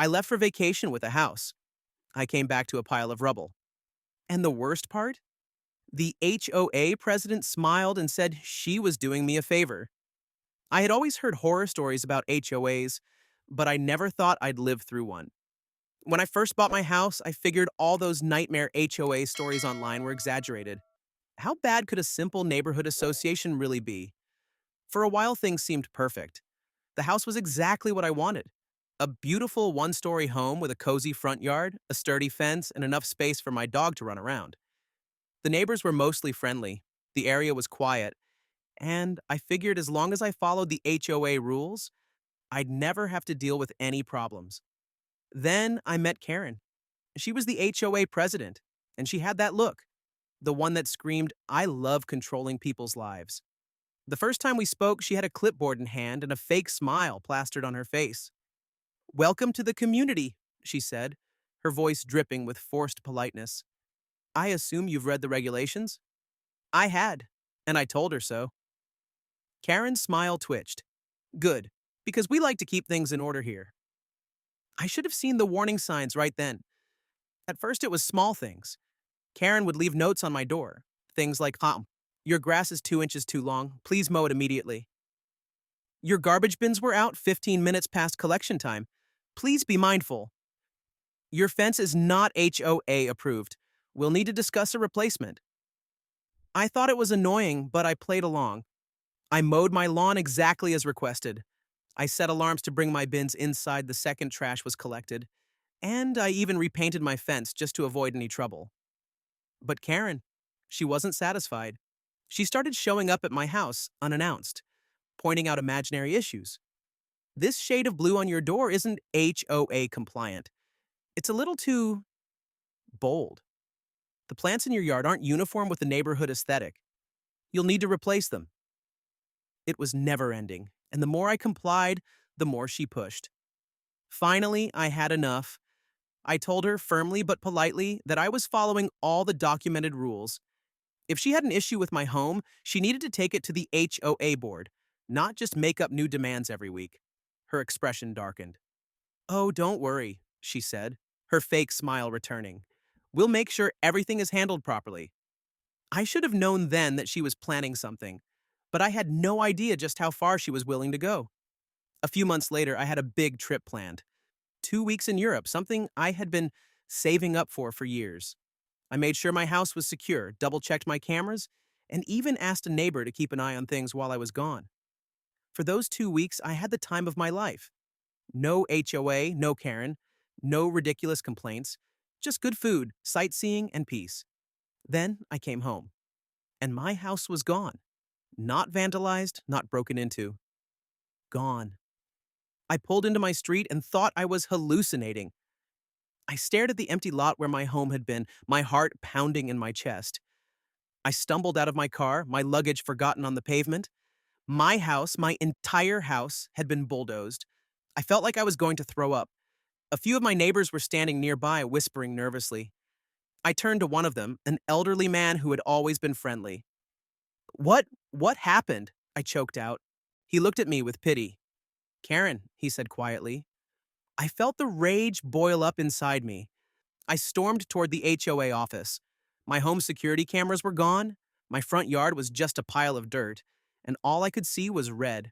I left for vacation with a house. I came back to a pile of rubble. And the worst part? The HOA president smiled and said she was doing me a favor. I had always heard horror stories about HOAs, but I never thought I'd live through one. When I first bought my house, I figured all those nightmare HOA stories online were exaggerated. How bad could a simple neighborhood association really be? For a while, things seemed perfect. The house was exactly what I wanted. A beautiful one-story home with a cozy front yard, a sturdy fence, and enough space for my dog to run around. The neighbors were mostly friendly, the area was quiet, and I figured as long as I followed the HOA rules, I'd never have to deal with any problems. Then I met Karen. She was the HOA president, and she had that look, the one that screamed, "I love controlling people's lives." The first time we spoke, she had a clipboard in hand and a fake smile plastered on her face. "Welcome to the community," she said, her voice dripping with forced politeness. "I assume you've read the regulations?" I had, and I told her so. Karen's smile twitched. "Good, because we like to keep things in order here." I should have seen the warning signs right then. At first, it was small things. Karen would leave notes on my door. Things like, your grass is 2 inches too long. Please mow it immediately. Your garbage bins were out 15 minutes past collection time. Please be mindful. Your fence is not HOA approved. We'll need to discuss a replacement. I thought it was annoying, but I played along. I mowed my lawn exactly as requested. I set alarms to bring my bins inside the second trash was collected, and I even repainted my fence just to avoid any trouble. But Karen, she wasn't satisfied. She started showing up at my house unannounced, pointing out imaginary issues. This shade of blue on your door isn't HOA compliant. It's a little too bold. The plants in your yard aren't uniform with the neighborhood aesthetic. You'll need to replace them. It was never ending, and the more I complied, the more she pushed. Finally, I had enough. I told her firmly but politely that I was following all the documented rules. If she had an issue with my home, she needed to take it to the HOA board, not just make up new demands every week. Her expression darkened. "Oh, don't worry," she said, her fake smile returning. "We'll make sure everything is handled properly." I should have known then that she was planning something, but I had no idea just how far she was willing to go. A few months later, I had a big trip planned. 2 weeks in Europe, something I had been saving up for years. I made sure my house was secure, double-checked my cameras, and even asked a neighbor to keep an eye on things while I was gone. For those 2 weeks, I had the time of my life. No HOA, no Karen, no ridiculous complaints, just good food, sightseeing, and peace. Then I came home, and my house was gone. Not vandalized, not broken into. Gone. I pulled into my street and thought I was hallucinating. I stared at the empty lot where my home had been, my heart pounding in my chest. I stumbled out of my car, my luggage forgotten on the pavement. My house, my entire house, had been bulldozed. I felt like I was going to throw up. A few of my neighbors were standing nearby, whispering nervously. I turned to one of them, an elderly man who had always been friendly. What happened?" I choked out. He looked at me with pity. "Karen," he said quietly. I felt the rage boil up inside me. I stormed toward the HOA office. My home security cameras were gone, my front yard was just a pile of dirt, and all I could see was red.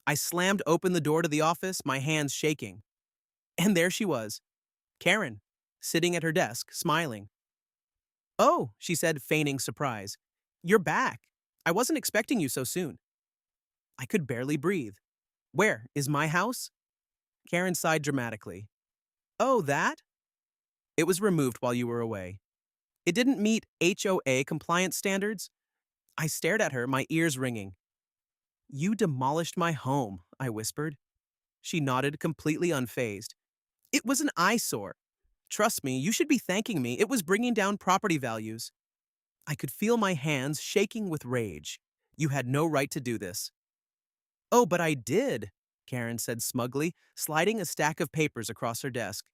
I slammed open the door to the office, my hands shaking. And there she was, Karen, sitting at her desk, smiling. "Oh," she said, feigning surprise. "You're back. I wasn't expecting you so soon." I could barely breathe. "Where is my house?" Karen sighed dramatically. "Oh, that? It was removed while you were away. It didn't meet HOA compliance standards." I stared at her, my ears ringing. "You demolished my home," I whispered. She nodded, completely unfazed. "It was an eyesore. Trust me, you should be thanking me. It was bringing down property values." I could feel my hands shaking with rage. "You had no right to do this." "Oh, but I did," Karen said smugly, sliding a stack of papers across her desk.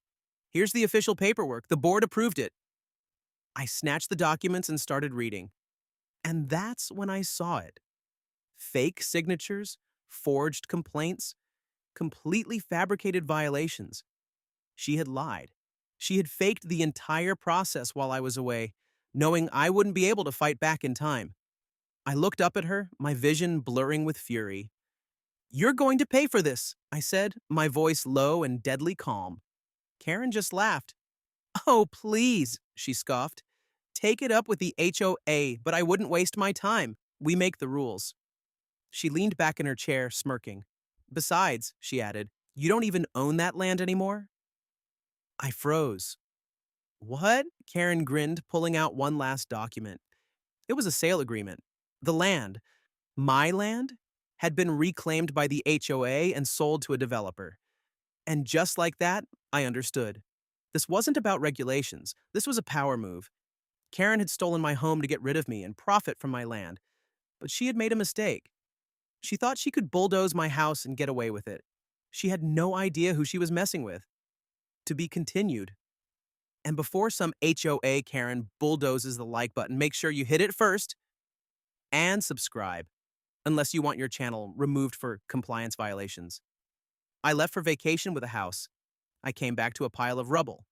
"Here's the official paperwork. The board approved it." I snatched the documents and started reading. And that's when I saw it. Fake signatures, forged complaints, completely fabricated violations. She had lied. She had faked the entire process while I was away, knowing I wouldn't be able to fight back in time. I looked up at her, my vision blurring with fury. "You're going to pay for this," I said, my voice low and deadly calm. Karen just laughed. "Oh, please," she scoffed. "Take it up with the HOA, but I wouldn't waste my time. We make the rules." She leaned back in her chair, smirking. "Besides," she added, "you don't even own that land anymore?" I froze. "What?" Karen grinned, pulling out one last document. It was a sale agreement. The land, my land, had been reclaimed by the HOA and sold to a developer. And just like that, I understood. This wasn't about regulations. This was a power move. Karen had stolen my home to get rid of me and profit from my land. But she had made a mistake. She thought she could bulldoze my house and get away with it. She had no idea who she was messing with. To be continued. And before some HOA Karen bulldozes the like button, make sure you hit it first and subscribe, unless you want your channel removed for compliance violations. I left for vacation with a house. I came back to a pile of rubble.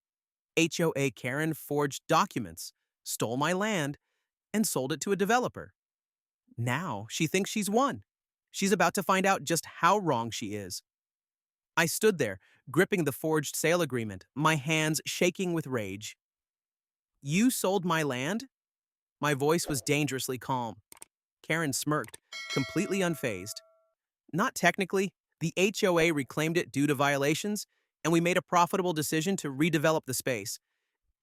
HOA Karen forged documents, stole my land, and sold it to a developer. Now she thinks she's won. She's about to find out just how wrong she is. I stood there, gripping the forged sale agreement, my hands shaking with rage. "You sold my land?" My voice was dangerously calm. Karen smirked, completely unfazed. "Not technically. The HOA reclaimed it due to violations, and we made a profitable decision to redevelop the space.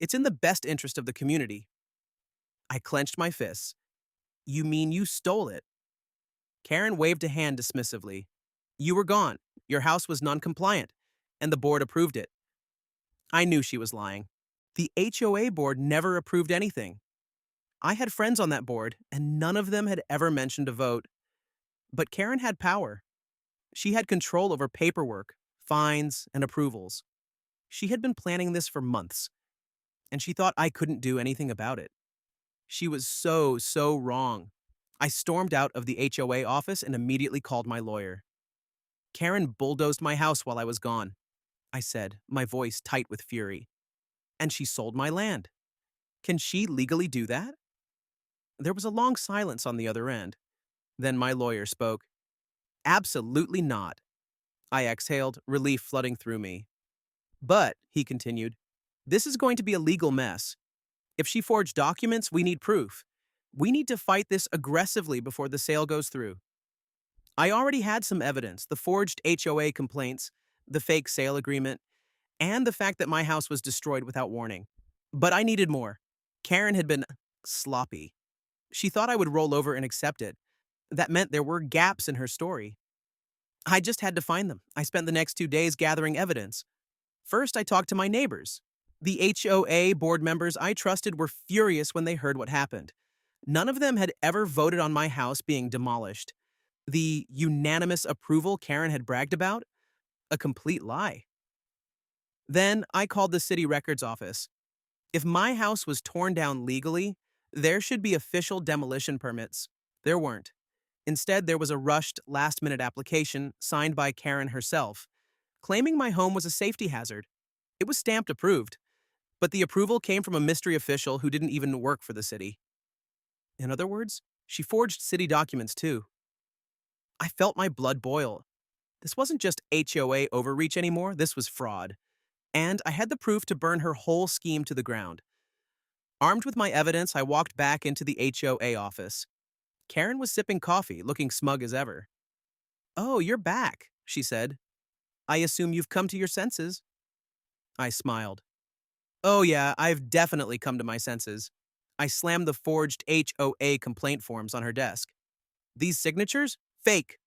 It's in the best interest of the community." I clenched my fists. "You mean you stole it?" Karen waved a hand dismissively. "You were gone. Your house was non-compliant, and the board approved it." I knew she was lying. The HOA board never approved anything. I had friends on that board, and none of them had ever mentioned a vote. But Karen had power. She had control over paperwork, fines, and approvals. She had been planning this for months, and she thought I couldn't do anything about it. She was so wrong. I stormed out of the HOA office and immediately called my lawyer. "Karen bulldozed my house while I was gone," I said, my voice tight with fury. "And she sold my land. Can she legally do that?" There was a long silence on the other end. Then my lawyer spoke. "Absolutely not." I exhaled, relief flooding through me. "But," he continued, "this is going to be a legal mess. If she forged documents, we need proof. We need to fight this aggressively before the sale goes through." I already had some evidence: the forged HOA complaints, the fake sale agreement, and the fact that my house was destroyed without warning. But I needed more. Karen had been sloppy. She thought I would roll over and accept it. That meant there were gaps in her story. I just had to find them. I spent the next 2 days gathering evidence. First, I talked to my neighbors. The HOA board members I trusted were furious when they heard what happened. None of them had ever voted on my house being demolished. The unanimous approval Karen had bragged about? A complete lie. Then I called the city records office. If my house was torn down legally, there should be official demolition permits. There weren't. Instead, there was a rushed, last-minute application signed by Karen herself, claiming my home was a safety hazard. It was stamped approved, but the approval came from a mystery official who didn't even work for the city. In other words, she forged city documents too. I felt my blood boil. This wasn't just HOA overreach anymore, this was fraud. And I had the proof to burn her whole scheme to the ground. Armed with my evidence, I walked back into the HOA office. Karen was sipping coffee, looking smug as ever. "Oh, you're back," she said. "I assume you've come to your senses." I smiled. "Oh yeah, I've definitely come to my senses." I slammed the forged HOA complaint forms on her desk. "These signatures? Fake."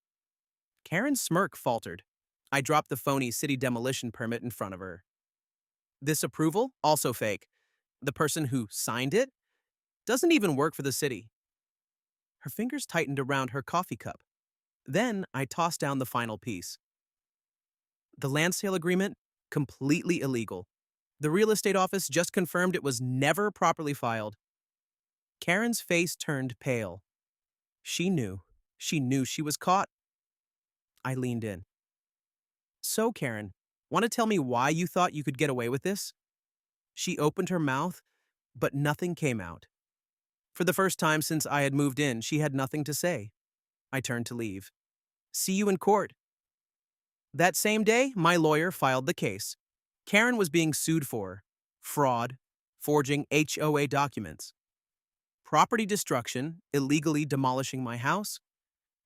Karen's smirk faltered. I dropped the phony city demolition permit in front of her. "This approval? Also fake. The person who signed it doesn't even work for the city." Her fingers tightened around her coffee cup. Then I tossed down the final piece. "The land sale agreement? Completely illegal. The real estate office just confirmed it was never properly filed." Karen's face turned pale. She knew. She knew she was caught. I leaned in. "So, Karen, Want to tell me why you thought you could get away with this? She opened her mouth, but nothing came out. For the first time since I had moved in, she had nothing to say. I turned to leave. See you in court. That same day, my lawyer filed the case. Karen was being sued for fraud, forging HOA documents, property destruction, illegally demolishing my house,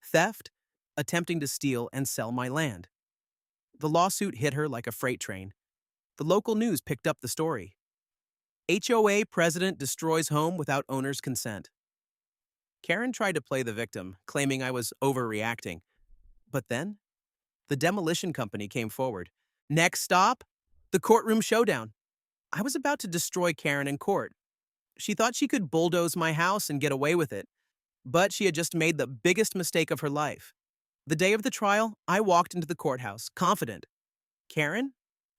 theft, attempting to steal and sell my land. The lawsuit hit her like a freight train. The local news picked up the story. HOA president destroys home without owner's consent. Karen tried to play the victim, claiming I was overreacting. But then, the demolition company came forward. Next stop, the courtroom showdown. I was about to destroy Karen in court. She thought she could bulldoze my house and get away with it, but she had just made the biggest mistake of her life. The day of the trial, I walked into the courthouse, confident. Karen?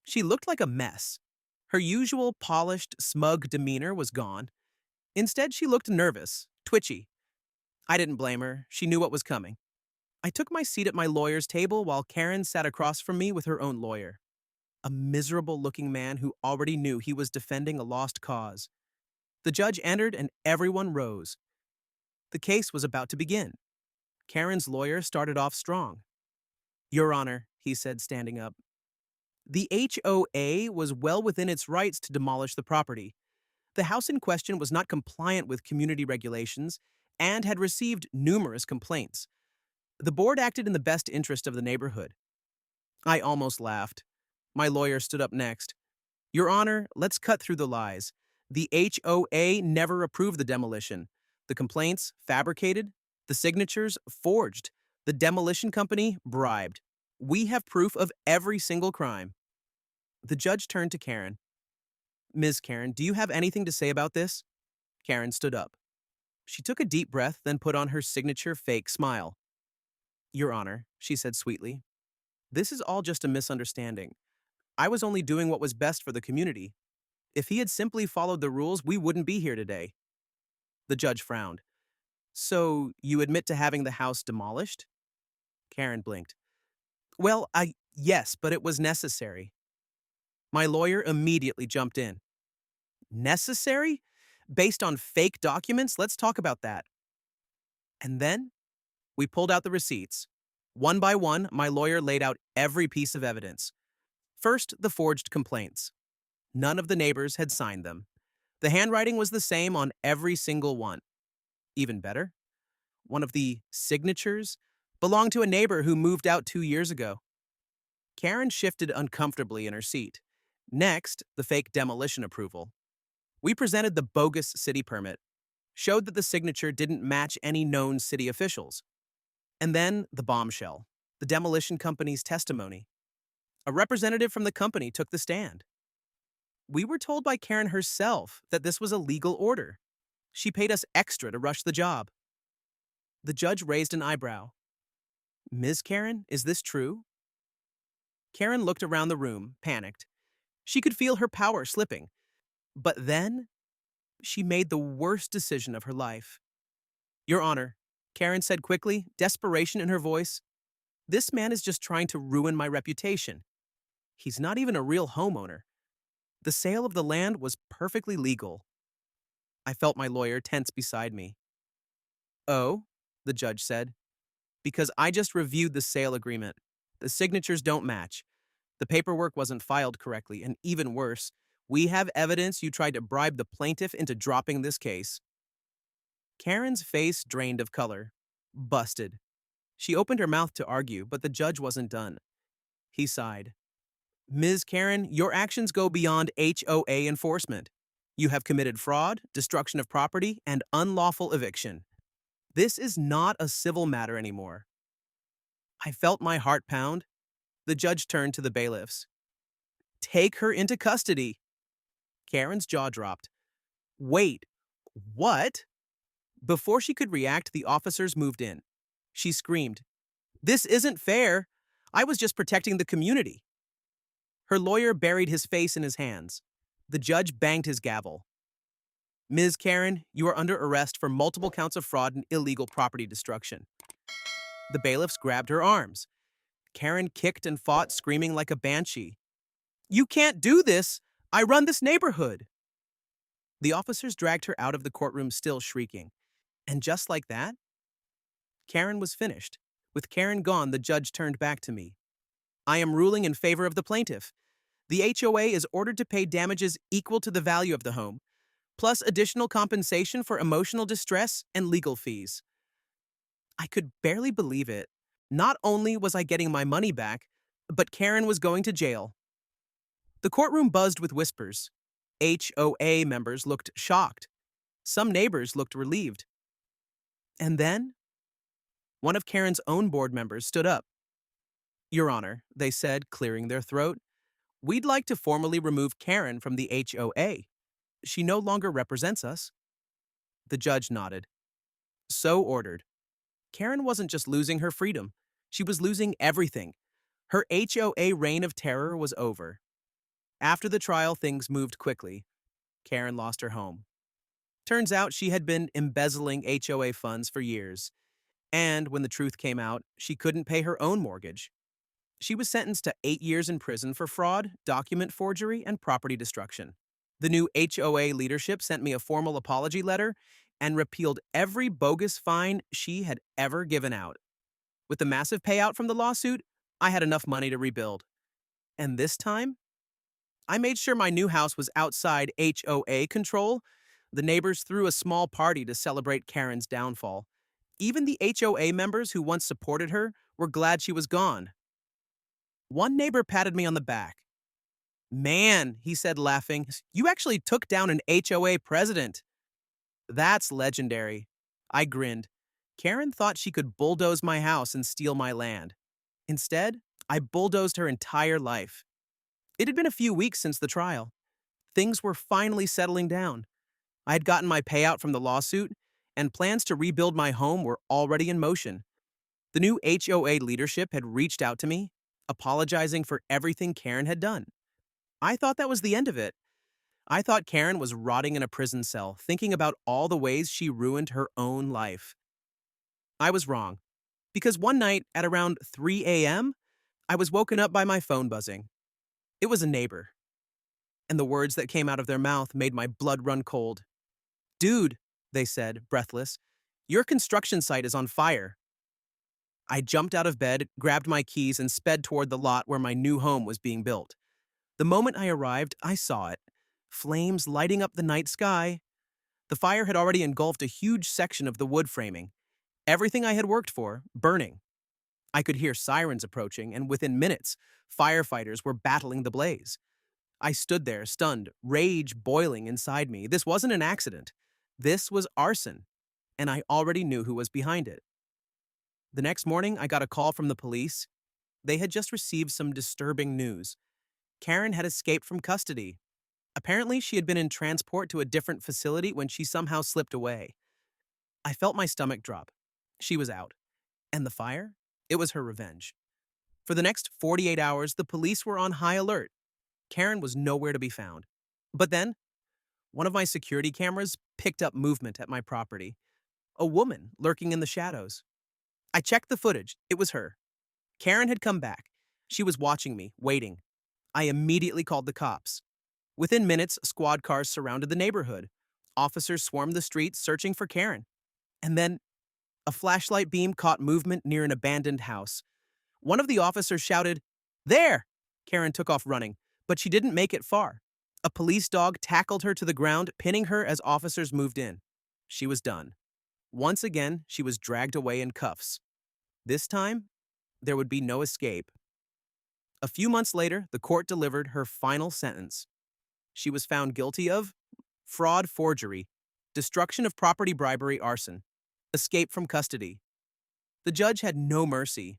She looked like a mess. Her usual polished, smug demeanor was gone. Instead, she looked nervous, twitchy. I didn't blame her. She knew what was coming. I took my seat at my lawyer's table while Karen sat across from me with her own lawyer, a miserable-looking man who already knew he was defending a lost cause. The judge entered and everyone rose. The case was about to begin. Karen's lawyer started off strong. Your Honor, he said, standing up. The HOA was well within its rights to demolish the property. The house in question was not compliant with community regulations and had received numerous complaints. The board acted in the best interest of the neighborhood. I almost laughed. My lawyer stood up next. Your Honor, let's cut through the lies. The HOA never approved the demolition. The complaints fabricated. The signatures forged. The demolition company bribed. We have proof of every single crime. The judge turned to Karen. Ms. Karen, do you have anything to say about this? Karen stood up. She took a deep breath, then put on her signature fake smile. Your Honor, she said sweetly, this is all just a misunderstanding. I was only doing what was best for the community. If he had simply followed the rules, we wouldn't be here today. The judge frowned. So, you admit to having the house demolished? Karen blinked. Well, yes, but it was necessary. My lawyer immediately jumped in. Necessary? Based on fake documents? Let's talk about that. And then, we pulled out the receipts. One by one, my lawyer laid out every piece of evidence. First, the forged complaints. None of the neighbors had signed them. The handwriting was the same on every single one. Even better, one of the signatures belonged to a neighbor who moved out 2 years ago. Karen shifted uncomfortably in her seat. Next, the fake demolition approval. We presented the bogus city permit, showed that the signature didn't match any known city officials. And then the bombshell, the demolition company's testimony. A representative from the company took the stand. We were told by Karen herself that this was a legal order. She paid us extra to rush the job. The judge raised an eyebrow. Ms. Karen, is this true? Karen looked around the room, panicked. She could feel her power slipping. But then, she made the worst decision of her life. Your Honor, Karen said quickly, desperation in her voice. This man is just trying to ruin my reputation. He's not even a real homeowner. The sale of the land was perfectly legal. I felt my lawyer tense beside me. Oh, the judge said, because I just reviewed the sale agreement. The signatures don't match. The paperwork wasn't filed correctly, and even worse, we have evidence you tried to bribe the plaintiff into dropping this case. Karen's face drained of color. Busted. She opened her mouth to argue, but the judge wasn't done. He sighed. Ms. Karen, your actions go beyond HOA enforcement. You have committed fraud, destruction of property, and unlawful eviction. This is not a civil matter anymore. I felt my heart pound. The judge turned to the bailiffs. Take her into custody. Karen's jaw dropped. Wait, what? Before she could react, the officers moved in. She screamed, This isn't fair. I was just protecting the community. Her lawyer buried his face in his hands. The judge banged his gavel. Ms. Karen, you are under arrest for multiple counts of fraud and illegal property destruction. The bailiffs grabbed her arms. Karen kicked and fought, screaming like a banshee. "You can't do this! I run this neighborhood!" The officers dragged her out of the courtroom still shrieking. And just like that, Karen was finished. With Karen gone, the judge turned back to me. "I am ruling in favor of the plaintiff. The HOA is ordered to pay damages equal to the value of the home, plus additional compensation for emotional distress and legal fees." I could barely believe it. Not only was I getting my money back, but Karen was going to jail. The courtroom buzzed with whispers. HOA members looked shocked. Some neighbors looked relieved. And then, one of Karen's own board members stood up. "Your Honor," they said, clearing their throat, "we'd like to formally remove Karen from the HOA. She no longer represents us." The judge nodded. "So ordered." Karen wasn't just losing her freedom. She was losing everything. Her HOA reign of terror was over. After the trial, things moved quickly. Karen lost her home. Turns out she had been embezzling HOA funds for years. And when the truth came out, she couldn't pay her own mortgage. She was sentenced to 8 years in prison for fraud, document forgery, and property destruction. The new HOA leadership sent me a formal apology letter and repealed every bogus fine she had ever given out. With the massive payout from the lawsuit, I had enough money to rebuild. And this time, I made sure my new house was outside HOA control. The neighbors threw a small party to celebrate Karen's downfall. Even the HOA members who once supported her were glad she was gone. One neighbor patted me on the back. "Man," he said, laughing, "you actually took down an HOA president." "That's legendary." I grinned. Karen thought she could bulldoze my house and steal my land. Instead, I bulldozed her entire life. It had been a few weeks since the trial. Things were finally settling down. I had gotten my payout from the lawsuit, and plans to rebuild my home were already in motion. The new HOA leadership had reached out to me, apologizing for everything Karen had done. I thought that was the end of it. I thought Karen was rotting in a prison cell, thinking about all the ways she ruined her own life. I was wrong, because one night at around 3 a.m., I was woken up by my phone buzzing. It was a neighbor, and the words that came out of their mouth made my blood run cold. "Dude," they said, breathless, "your construction site is on fire." I jumped out of bed, grabbed my keys, and sped toward the lot where my new home was being built. The moment I arrived, I saw it. Flames lighting up the night sky. The fire had already engulfed a huge section of the wood framing. Everything I had worked for, burning. I could hear sirens approaching, and within minutes, firefighters were battling the blaze. I stood there, stunned, rage boiling inside me. This wasn't an accident. This was arson, and I already knew who was behind it. The next morning, I got a call from the police. They had just received some disturbing news. Karen had escaped from custody. Apparently, she had been in transport to a different facility when she somehow slipped away. I felt my stomach drop. She was out. And the fire? It was her revenge. For the next 48 hours, the police were on high alert. Karen was nowhere to be found. But then, one of my security cameras picked up movement at my property. A woman lurking in the shadows. I checked the footage. It was her. Karen had come back. She was watching me, waiting. I immediately called the cops. Within minutes, squad cars surrounded the neighborhood. Officers swarmed the streets searching for Karen. And then, a flashlight beam caught movement near an abandoned house. One of the officers shouted, "There!" Karen took off running, but she didn't make it far. A police dog tackled her to the ground, pinning her as officers moved in. She was done. Once again, she was dragged away in cuffs. This time, there would be no escape. A few months later, the court delivered her final sentence. She was found guilty of fraud, forgery, destruction of property, bribery, arson, escape from custody. The judge had no mercy.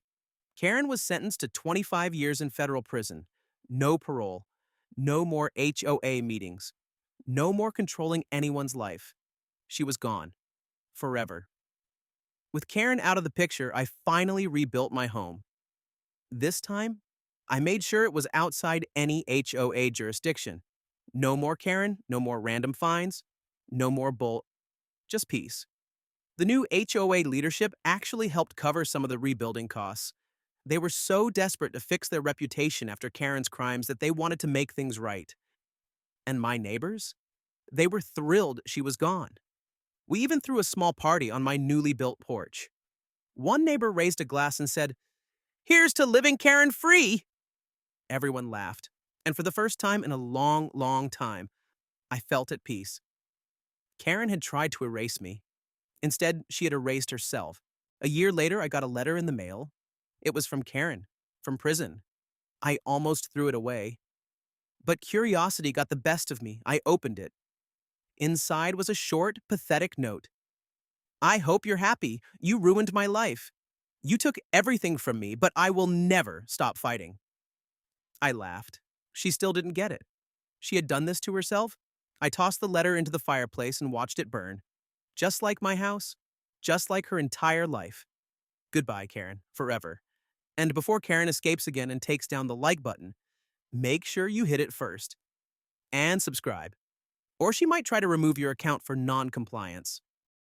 Karen was sentenced to 25 years in federal prison, no parole, no more HOA meetings, no more controlling anyone's life. She was gone. Forever. With Karen out of the picture, I finally rebuilt my home. This time, I made sure it was outside any HOA jurisdiction. No more Karen, no more random fines, no more just peace. The new HOA leadership actually helped cover some of the rebuilding costs. They were so desperate to fix their reputation after Karen's crimes that they wanted to make things right. And my neighbors? They were thrilled she was gone. We even threw a small party on my newly built porch. One neighbor raised a glass and said, "Here's to living Karen free!" Everyone laughed, and for the first time in a long, long time, I felt at peace. Karen had tried to erase me. Instead, she had erased herself. A year later, I got a letter in the mail. It was from Karen, from prison. I almost threw it away. But curiosity got the best of me. I opened it. Inside was a short, pathetic note. "I hope you're happy. You ruined my life. You took everything from me, but I will never stop fighting." I laughed. She still didn't get it. She had done this to herself. I tossed the letter into the fireplace and watched it burn. Just like my house, just like her entire life. Goodbye, Karen, forever. And before Karen escapes again and takes down the like button, make sure you hit it first. And subscribe. Or she might try to remove your account for non-compliance.